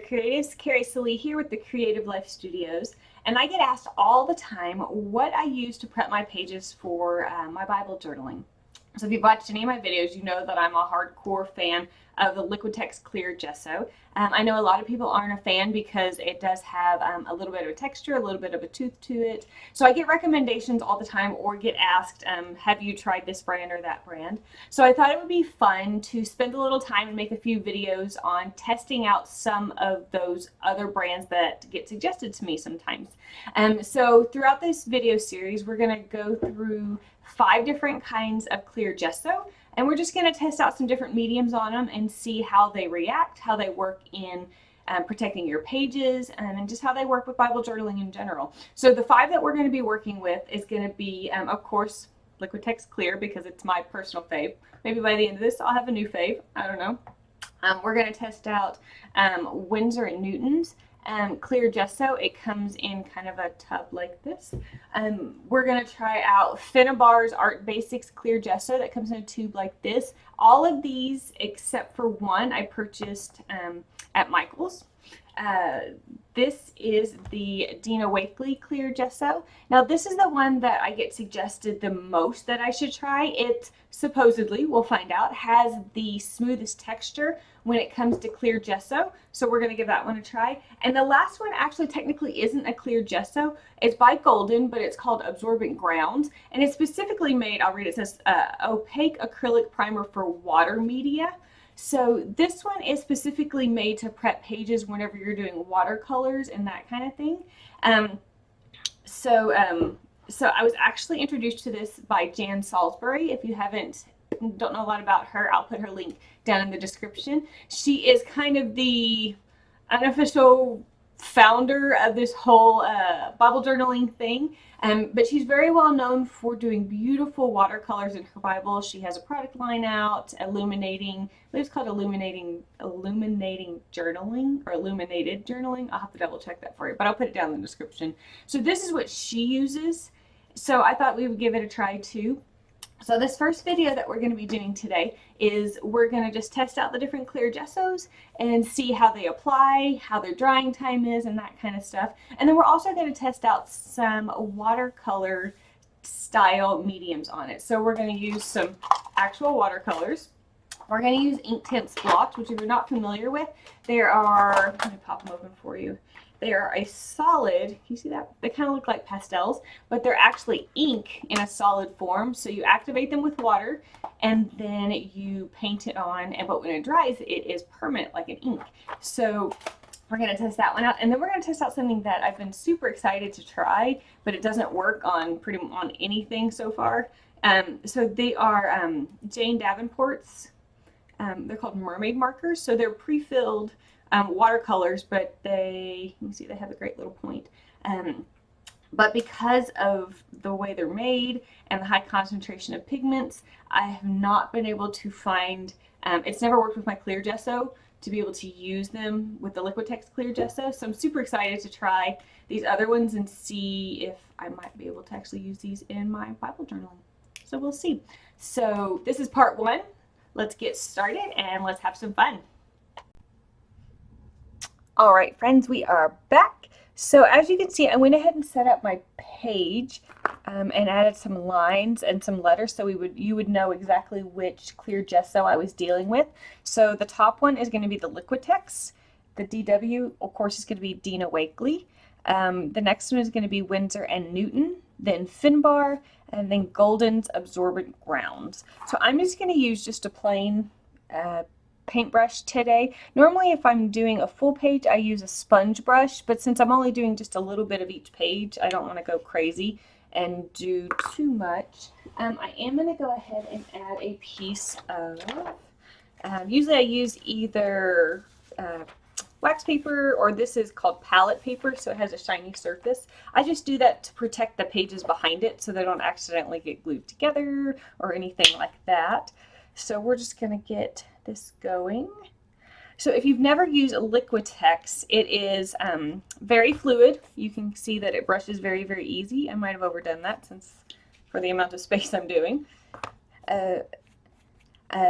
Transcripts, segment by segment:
Creatives. Carrie Salee here with the Creative Life Studios, and I get asked all the time what I use to prep my pages for my Bible journaling. So if you've watched any of my videos, you know that I'm a hardcore fan of the Liquitex Clear Gesso. I know a lot of people aren't a fan because it does have a little bit of a texture, a little bit of a tooth to it. So I get recommendations all the time or get asked, have you tried this brand or that brand? So I thought it would be fun to spend a little time and make a few videos on testing out some of those other brands that get suggested to me sometimes. So throughout this video series, we're going to go through 5 different kinds of clear gesso, and we're just going to test out some different mediums on them and see how they react, how they work in protecting your pages, and just how they work with Bible journaling in general. So the 5 that we're going to be working with is going to be, of course, Liquitex Clear, because it's my personal fave. Maybe by the end of this I'll have a new fave, I don't know. We're going to test out Winsor & Newton's clear gesso. It comes in kind of a tub like this. We're going to try out Finnabar's Art Basics clear gesso that comes in a tube like this. All of these except for one I purchased at Michael's. This is the Dina Wakley clear gesso. Now this is the one that I get suggested the most that I should try. It supposedly, we'll find out, has the smoothest texture when it comes to clear gesso. So we're going to give that one a try. And the last one actually technically isn't a clear gesso. It's by Golden, but it's called Absorbent Grounds. And it's specifically made, I'll read it, it says opaque acrylic primer for water media. So this one is specifically made to prep pages whenever you're doing watercolors and that kind of thing. So I was actually introduced to this by Jan Salisbury. If you don't know a lot about her, I'll put her link down in the description. She is kind of the unofficial founder of this whole Bible journaling thing, but she's very well known for doing beautiful watercolors in her Bible. She has a product line out, illuminating, I believe it's called illuminating journaling, or illuminated journaling. I'll have to double check that for you, but I'll put it down in the description. So this is what she uses, so I thought we would give it a try too. So this first video that we're going to be doing today is we're going to just test out the different clear gessos and see how they apply, how their drying time is, and that kind of stuff. And then we're also going to test out some watercolor style mediums on it. So we're going to use some actual watercolors. We're going to use Inktense blocks, which if you're not familiar with, there are, let me pop them open for you. They are a solid, you see that? They kind of look like pastels, but they're actually ink in a solid form. So you activate them with water and then you paint it on, but when it dries, it is permanent like an ink. So we're going to test that one out, and then we're going to test out something that I've been super excited to try, but it doesn't work on on anything so far. So they are Jane Davenport's, they're called Mermaid markers. So they're pre-filled watercolors, but you can see they have a great little point. But because of the way they're made and the high concentration of pigments, I have not been able to find, it's never worked with my clear gesso to be able to use them with the Liquitex Clear Gesso. So I'm super excited to try these other ones and see if I might be able to actually use these in my Bible journaling. So we'll see. So this is part 1. Let's get started and let's have some fun. All right, friends, we are back. So as you can see, I went ahead and set up my page and added some lines and some letters so you would know exactly which clear gesso I was dealing with. So the top one is going to be the Liquitex. The DW, of course, is going to be Dina Wakley. The next one is going to be Winsor & Newton, then Finbar, and then Golden's Absorbent Grounds. So I'm just going to use just a plain paintbrush today. Normally if I'm doing a full page I use a sponge brush, but since I'm only doing just a little bit of each page, I don't want to go crazy and do too much. I am going to go ahead and add a piece of, usually I use either wax paper, or this is called palette paper, so it has a shiny surface. I just do that to protect the pages behind it so they don't accidentally get glued together or anything like that. So we're just going to get this going. So if you've never used Liquitex, it is very fluid. You can see that it brushes very, very easy. I might have overdone that since for the amount of space I'm doing.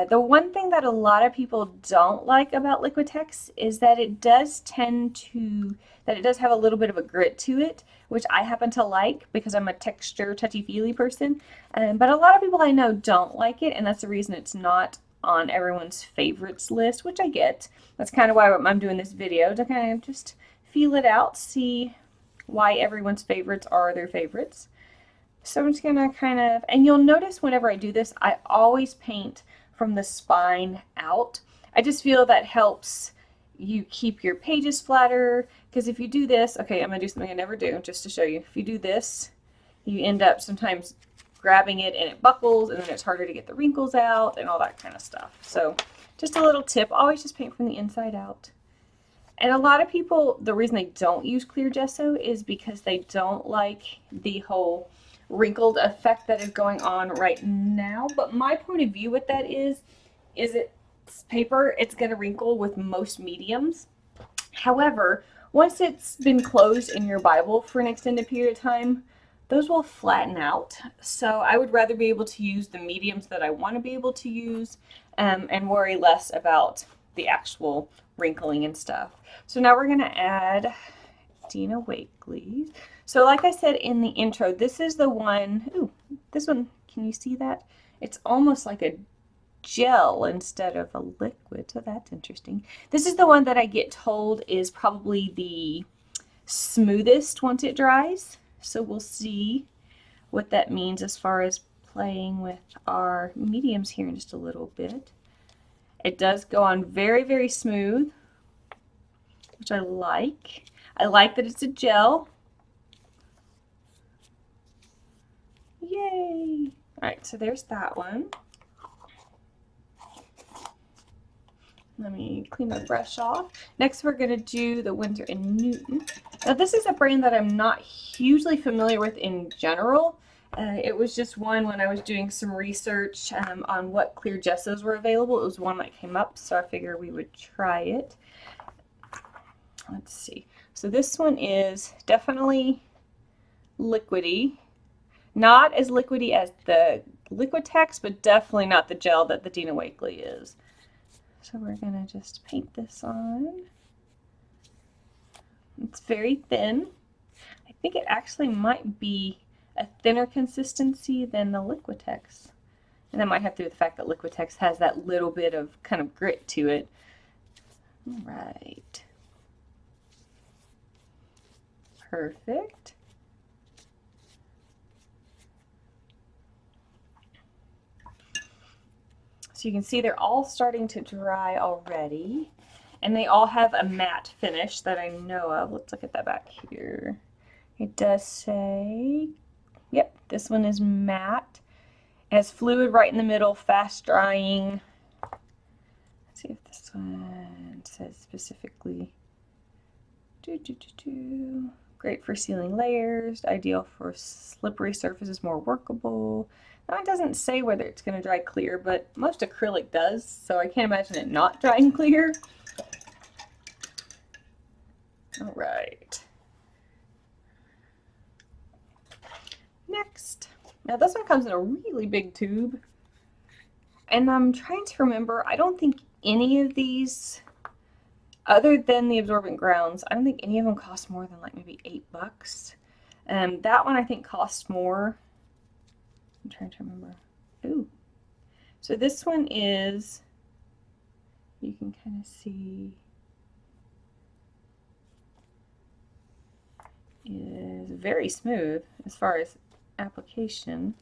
The one thing that a lot of people don't like about Liquitex is that it does have a little bit of a grit to it, which I happen to like because I'm a texture touchy-feely person. But a lot of people I know don't like it, and that's the reason it's not on everyone's favorites list, which I get. That's kind of why I'm doing this video, to kind of just feel it out, see why everyone's favorites are their favorites. So I'm just gonna kind of, and you'll notice whenever I do this, I always paint from the spine out. I just feel that helps you keep your pages flatter, because if you do this, okay, I'm gonna do something I never do just to show you. If you do this, you end up sometimes grabbing it and it buckles, and then it's harder to get the wrinkles out and all that kind of stuff. So just a little tip, always just paint from the inside out. And a lot of people, the reason they don't use clear gesso is because they don't like the whole wrinkled effect that is going on right now. But my point of view with that is it's paper, it's going to wrinkle with most mediums. However, once it's been closed in your Bible for an extended period of time, those will flatten out. So I would rather be able to use the mediums that I want to be able to use, and worry less about the actual wrinkling and stuff. So now we're going to add Dina Wakley. So like I said in the intro, this is the one, ooh, this one, can you see that? It's almost like a gel instead of a liquid, so that's interesting. This is the one that I get told is probably the smoothest once it dries. So we'll see what that means as far as playing with our mediums here in just a little bit. It does go on very, very smooth, which I like. I like that it's a gel. Yay! All right, so there's that one. Let me clean my brush off. Next, we're going to do the Winsor & Newton. Now, this is a brand that I'm not hugely familiar with in general. It was just one when I was doing some research on what clear gessos were available. It was one that came up, so I figured we would try it. Let's see. So this one is definitely liquidy. Not as liquidy as the Liquitex, but definitely not the gel that the Dina Wakley is. So we're going to just paint this on. It's very thin. I think it actually might be a thinner consistency than the Liquitex. And that might have to do with the fact that Liquitex has that little bit of kind of grit to it. All right. Perfect. So you can see they're all starting to dry already, and they all have a matte finish that I know of. Let's look at that back here. It does say, yep, this one is matte. It has fluid right in the middle, fast drying. Let's see if this one says specifically. Great for sealing layers, ideal for slippery surfaces, more workable. Now it doesn't say whether it's going to dry clear, but most acrylic does, so I can't imagine it not drying clear. All right. Next. Now this one comes in a really big tube, and I'm trying to remember, I don't think any of these, other than the absorbent grounds, I don't think any of them cost more than like maybe $8. That one I think costs more. I'm trying to remember. Ooh. So this one is, you can kind of see, is very smooth as far as application.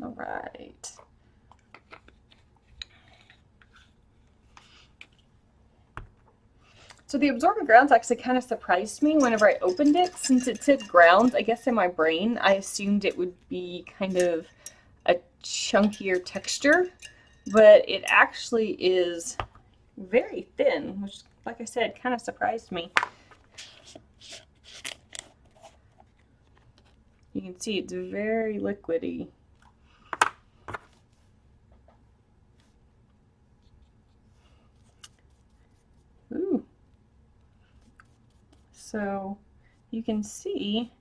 All right. So the absorbent grounds actually kind of surprised me whenever I opened it. Since it said grounds, I guess in my brain I assumed it would be kind of a chunkier texture, but it actually is very thin, which, like I said, kind of surprised me. You can see it's very liquidy. Ooh. So you can see,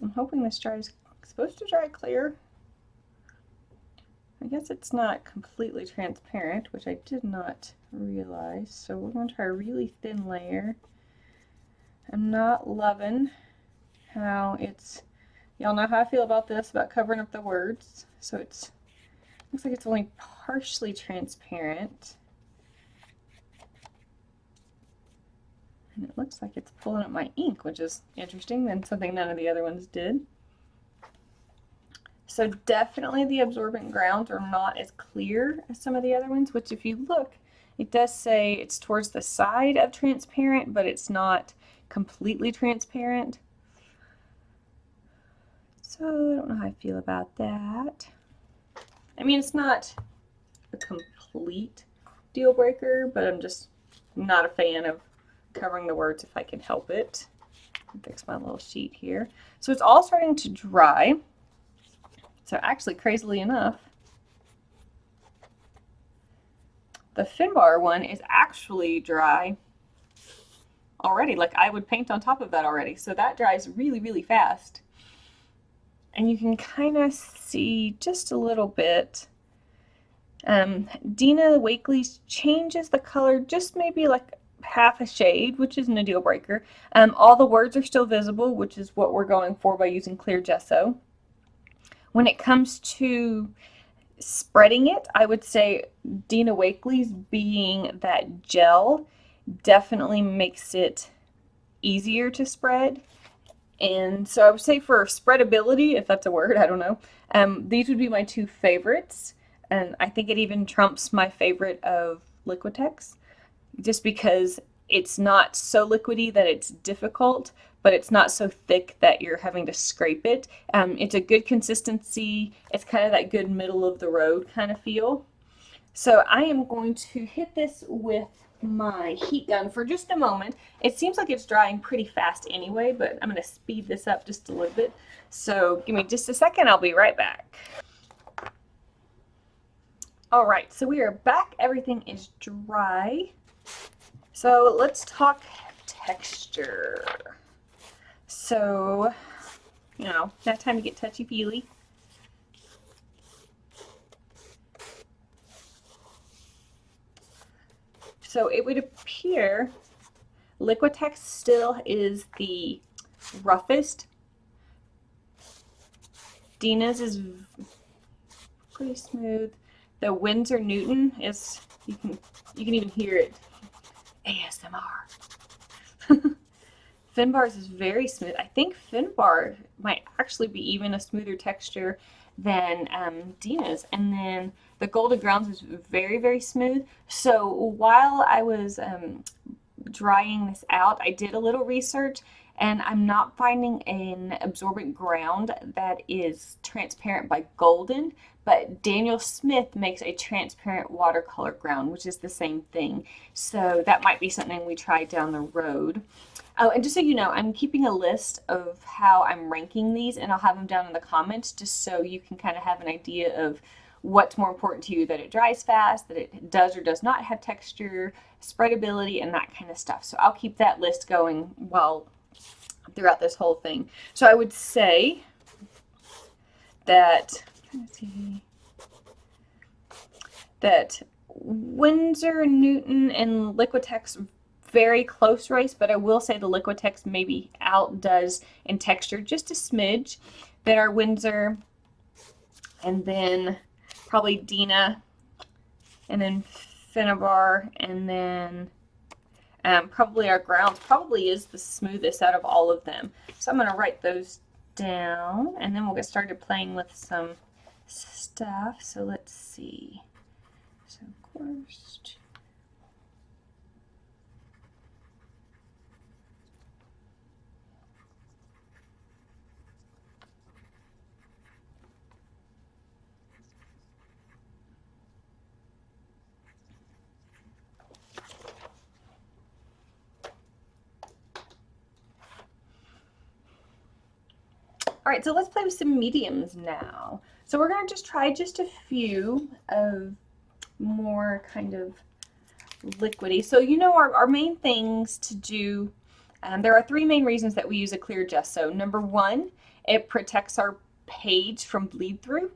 I'm hoping this dries, supposed to dry clear. I guess it's not completely transparent, which I did not realize. So we're going to try a really thin layer. I'm not loving how it's, y'all know how I feel about this, about covering up the words. So it's, looks like it's only partially transparent. And it looks like it's pulling up my ink, which is interesting, and something none of the other ones did. So definitely the absorbent grounds are not as clear as some of the other ones, which if you look, it does say it's towards the side of transparent, but it's not completely transparent. So I don't know how I feel about that. I mean, it's not a complete deal breaker, but I'm just not a fan of covering the words if I can help it. Fix my little sheet here. So it's all starting to dry. So actually, crazily enough, the Finbar one is actually dry already. Like I would paint on top of that already. So that dries really, really fast. And you can kind of see just a little bit. Dina Wakley changes the color just maybe like half a shade, which isn't a deal breaker. All the words are still visible, which is what we're going for by using clear gesso. When it comes to spreading it, I would say Dina Wakley's being that gel definitely makes it easier to spread. And so I would say for spreadability, if that's a word, I don't know, these would be my two favorites. And I think it even trumps my favorite of Liquitex, just because it's not so liquidy that it's difficult, but it's not so thick that you're having to scrape it. It's a good consistency. It's kind of that good middle of the road kind of feel. So I am going to hit this with my heat gun for just a moment. It seems like it's drying pretty fast anyway, but I'm going to speed this up just a little bit. So give me just a second. I'll be right back. All right, so we are back. Everything is dry. So let's talk texture. So, you know, now time to get touchy-feely. So it would appear Liquitex still is the roughest. Dina's is pretty smooth. The Winsor Newton is, you can even hear it. ASMR. Finbar's is very smooth. I think Finbar might actually be even a smoother texture than Dina's. And then the Golden Grounds is very, very smooth. So while I was drying this out, I did a little research, and I'm not finding an absorbent ground that is transparent by golden, but Daniel Smith makes a transparent watercolor ground, which is the same thing. So that might be something we try down the road. Oh, and just so you know, I'm keeping a list of how I'm ranking these, and I'll have them down in the comments just so you can kind of have an idea of what's more important to you, that it dries fast, that it does or does not have texture, spreadability, and that kind of stuff. So I'll keep that list going throughout this whole thing. So I would say that, that Winsor, Newton, and Liquitex very close race, but I will say the Liquitex maybe outdoes in texture just a smidge. Then our Winsor, and then probably Dina, and then Finbar, and then probably our grounds probably is the smoothest out of all of them. So I'm going to write those down, and then we'll get started playing with some stuff. So let's see. So course. All right, so let's play with some mediums now. So we're going to just try just a few of more kind of liquidy. So you know our main things to do There are three main reasons that we use a clear gesso. Number one, it protects our page from bleed through,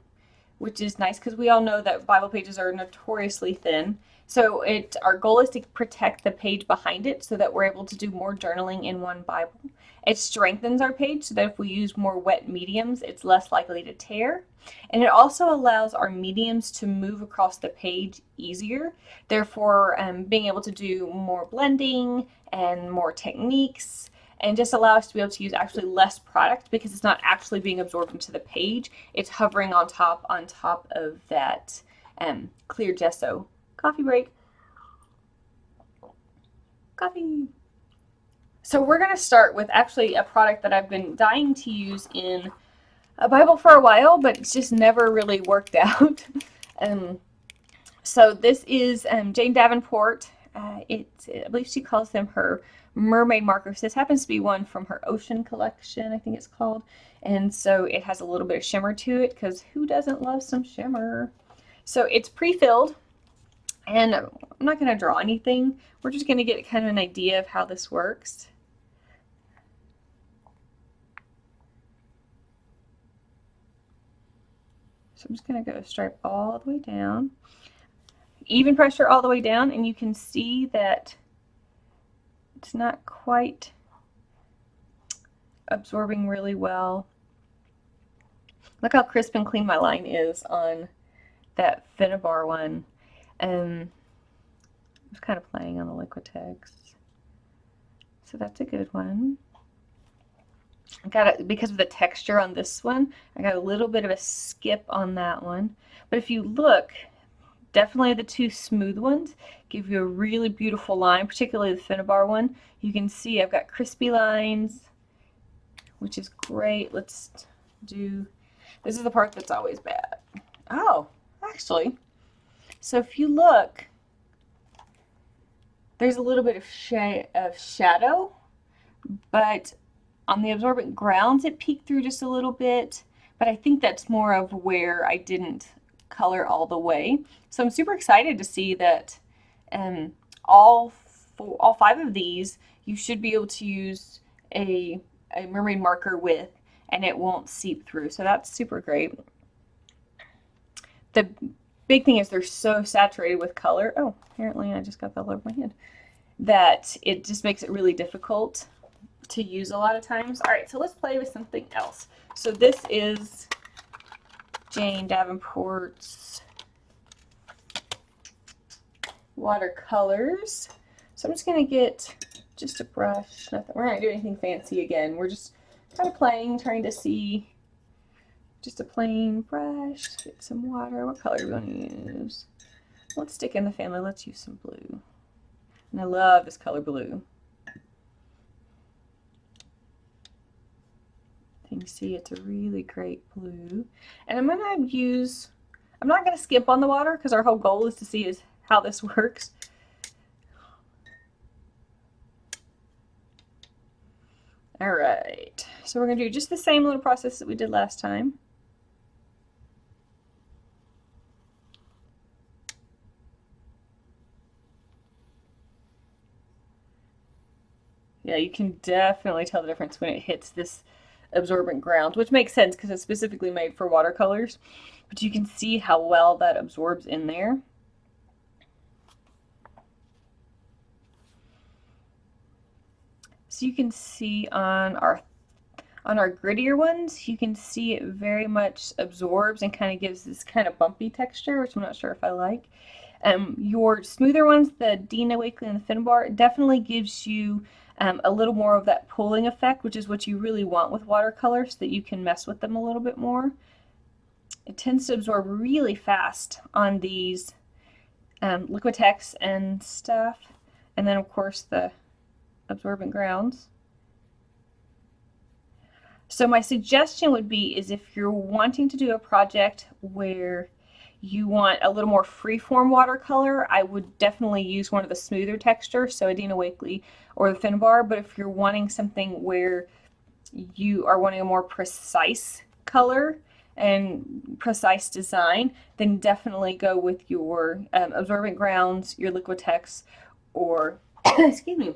which is nice because we all know that Bible pages are notoriously thin. So our goal is to protect the page behind it so that we're able to do more journaling in one Bible. It strengthens our page so that if we use more wet mediums, it's less likely to tear. And it also allows our mediums to move across the page easier, therefore being able to do more blending and more techniques, and just allow us to be able to use actually less product because it's not actually being absorbed into the page. It's hovering on top of that clear gesso. Coffee break. Coffee. So we're going to start with actually a product that I've been dying to use in a Bible for a while, but it's just never really worked out. So this is Jane Davenport. I believe she calls them her Mermaid markers. This happens to be one from her Ocean collection, I think it's called. And so it has a little bit of shimmer to it because who doesn't love some shimmer? So it's pre-filled. And I'm not going to draw anything. We're just going to get kind of an idea of how this works. So I'm just going to go stripe all the way down. Even pressure all the way down, and you can see that it's not quite absorbing really well. Look how crisp and clean my line is on that Finnebar one. I'm just kind of playing on the Liquitex. So that's a good one. I got because of the texture on this one, I got a little bit of a skip on that one. But if you look, definitely the two smooth ones give you a really beautiful line, particularly the Finnebar one. You can see I've got crispy lines, which is great. Let's do, this is the part that's always bad. Oh, actually. So if you look, there's a little bit of shadow, but on the absorbent grounds it peeked through just a little bit, but I think that's more of where I didn't color all the way. So I'm super excited to see that all five of these you should be able to use a mermaid marker with, and it won't seep through. So that's super great. The big thing is they're so saturated with color. Oh, apparently I just got that all over my hand. That it just makes it really difficult to use a lot of times. All right, so let's play with something else. So this is Jane Davenport's watercolors. So I'm just gonna get just a brush. Nothing. We're not gonna do anything fancy again. We're just kind of playing, trying to see. Just a plain brush, get some water. What color do we want to use? Let's stick in the family. Let's use some blue. And I love this color blue. You can see it's a really great blue. And I'm not going to skimp on the water because our whole goal is to see how this works. All right, so we're going to do just the same little process that we did last time. Yeah, you can definitely tell the difference when it hits this absorbent ground, which makes sense because it's specifically made for watercolors. But you can see how well that absorbs in there. So you can see on our grittier ones, you can see it very much absorbs and kind of gives this kind of bumpy texture, which I'm not sure if I like. Your smoother ones, the Dina, Wakley, and the Finnebar, definitely gives you a little more of that pulling effect, which is what you really want with watercolors, so that you can mess with them a little bit more. It tends to absorb really fast on these Liquitex and stuff, and then of course the absorbent grounds. So my suggestion would be is if you're wanting to do a project where you want a little more free-form watercolor, I would definitely use one of the smoother textures, so a Dina, Wakley or the Finnebar. But if you're wanting something where you are wanting a more precise color and precise design, then definitely go with your absorbent grounds, your Liquitex, or excuse me,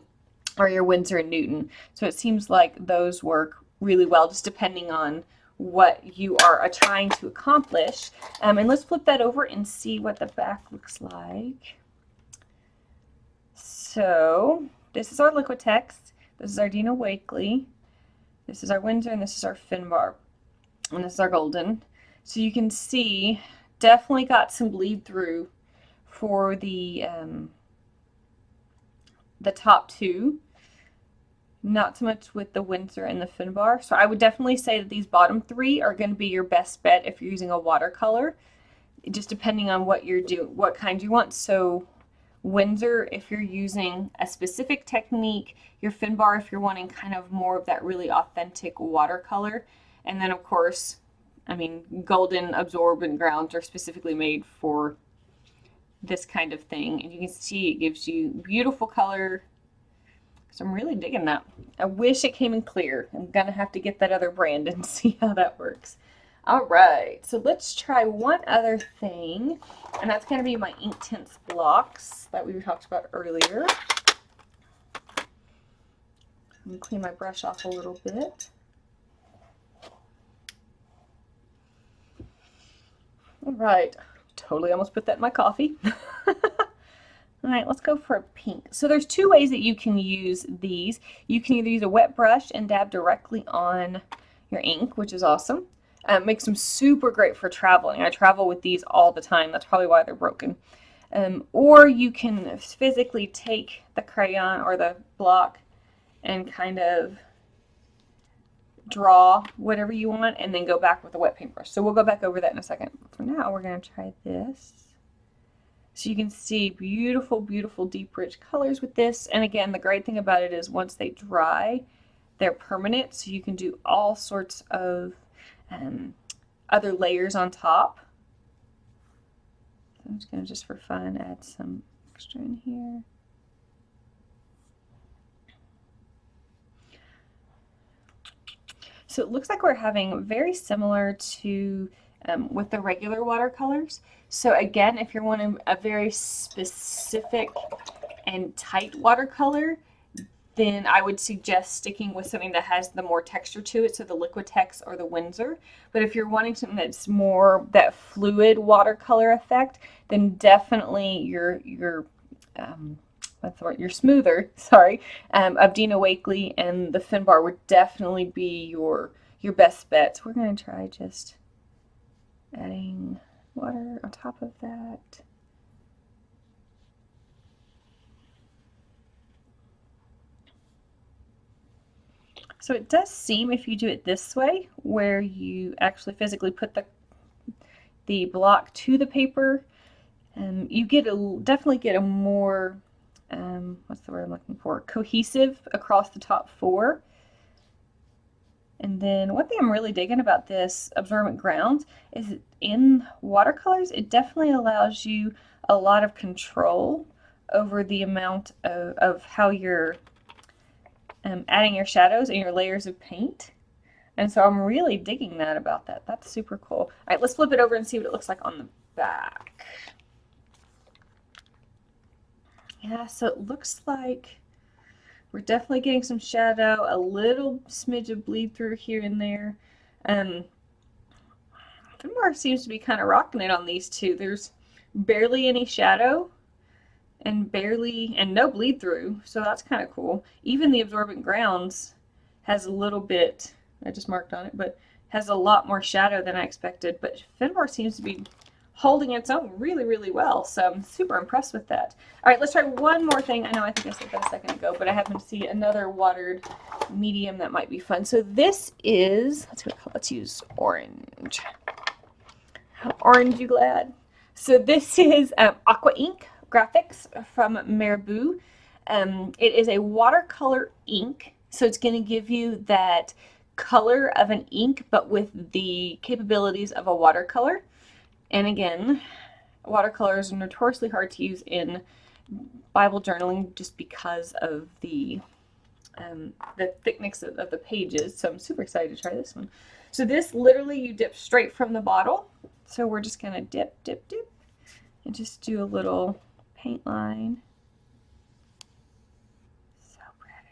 or your Winsor and Newton. So it seems like those work really well, just depending on what you are trying to accomplish. And let's flip that over and see what the back looks like. So this is our Liquitex, this is our Dina Wakley, this is our Winsor, and this is our Finbar, and this is our Golden. So you can see definitely got some bleed through for the top two. Not so much with the Winsor and the Finbar. So I would definitely say that these bottom three are going to be your best bet if you're using a watercolor, just depending on what you're doing, what kind you want. So Winsor if you're using a specific technique, your Finbar if you're wanting kind of more of that really authentic watercolor, and then of course, I mean, Golden Absorbent grounds are specifically made for this kind of thing, and you can see it gives you beautiful color. So I'm really digging that. I wish it came in clear. I'm gonna have to get that other brand and see how that works. All right, so let's try one other thing, and that's gonna be my Inktense blocks that we talked about earlier. I'm gonna clean my brush off a little bit. All right, totally almost put that in my coffee. All right, let's go for a pink. So there's two ways that you can use these. You can either use a wet brush and dab directly on your ink, which is awesome. Makes them super great for traveling. I travel with these all the time. That's probably why they're broken. Or you can physically take the crayon or the block and kind of draw whatever you want and then go back with a wet paintbrush. So we'll go back over that in a second. For now, we're going to try this. So you can see beautiful, beautiful, deep, rich colors with this. And again, the great thing about it is once they dry, they're permanent. So you can do all sorts of other layers on top. So I'm just going to, just for fun, add some extra in here. So it looks like we're having very similar to with the regular watercolors. So again, if you're wanting a very specific and tight watercolor, then I would suggest sticking with something that has the more texture to it, so the Liquitex or the Winsor. But if you're wanting something that's more that fluid watercolor effect, then definitely your what's the word? Your smoother, sorry, of Dina Wakley and the Finbar would definitely be your best bet. So we're going to try just adding water on top of that. So it does seem, if you do it this way, where you actually physically put the block to the paper, you get definitely get a more what's the word I'm looking for? Cohesive across the top four. And then one thing I'm really digging about this absorbent ground is in watercolors, it definitely allows you a lot of control over the amount of how you're adding your shadows and your layers of paint. And so I'm really digging that about that. That's super cool. All right, let's flip it over and see what it looks like on the back. Yeah, so it looks like we're definitely getting some shadow, a little smidge of bleed through here and there. Finbar seems to be kind of rocking it on these two. There's barely any shadow and no bleed through, so that's kind of cool. Even the absorbent grounds has a little bit, I just marked on it, but has a lot more shadow than I expected. But Finbar seems to be holding its own really, really well, so I'm super impressed with that. All right, let's try one more thing. I know I think I said that a second ago, but I happen to see another watered medium that might be fun. So this is, let's use orange. Orange, you glad? So this is Aqua Ink Graphics from Mermaid. It is a watercolor ink, so it's going to give you that color of an ink, but with the capabilities of a watercolor. And again, watercolors are notoriously hard to use in Bible journaling just because of the thickness of the pages. So I'm super excited to try this one. So this literally you dip straight from the bottle. So we're just going to dip, dip, dip, and just do a little paint line. So pretty.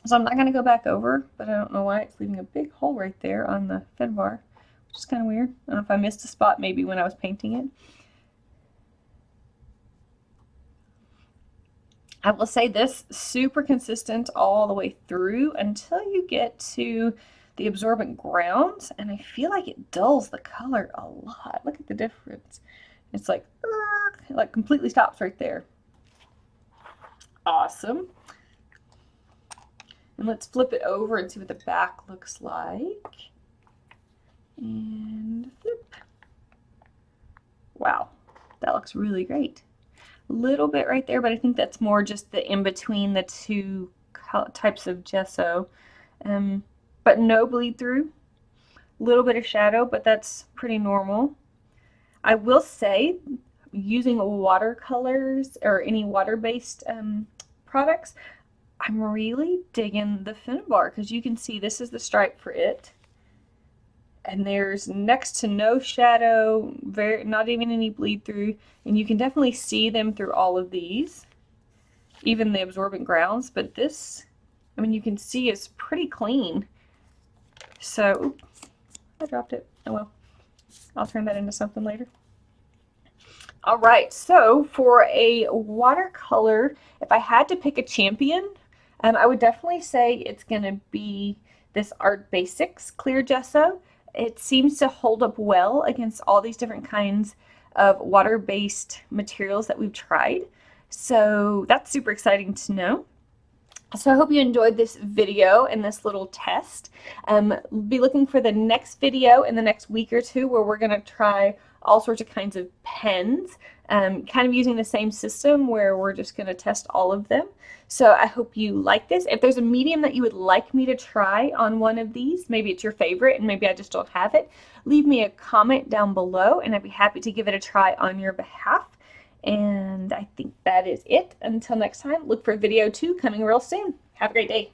So I'm not going to go back over, but I don't know why it's leaving a big hole right there on the fin bar, which is kind of weird. I don't know if I missed a spot maybe when I was painting it. I will say this, super consistent all the way through until you get to the absorbent ground, and I feel like it dulls the color a lot. Look at the difference. It's like, it like completely stops right there. Awesome. And let's flip it over and see what the back looks like. And flip. Wow, that looks really great. A little bit right there, but I think that's more just the in between the two types of gesso. But no bleed through. A little bit of shadow, but that's pretty normal. I will say, using watercolors or any water-based products, I'm really digging the fin bar because you can see this is the stripe for it. And there's next to no shadow, not even any bleed through, and you can definitely see them through all of these, even the absorbent grounds, but this, I mean, you can see it's pretty clean. So, oops, I dropped it. Oh well, I'll turn that into something later. All right, so for a watercolor, if I had to pick a champion, I would definitely say it's going to be this Art Basics Clear Gesso. It seems to hold up well against all these different kinds of water-based materials that we've tried. So that's super exciting to know. So I hope you enjoyed this video and this little test. Be looking for the next video in the next week or two where we're going to try all sorts of kinds of pens, kind of using the same system where we're just going to test all of them. So I hope you like this. If there's a medium that you would like me to try on one of these, maybe it's your favorite and maybe I just don't have it, leave me a comment down below and I'd be happy to give it a try on your behalf. And I think that is it. Until next time, look for video 2 coming real soon. Have a great day.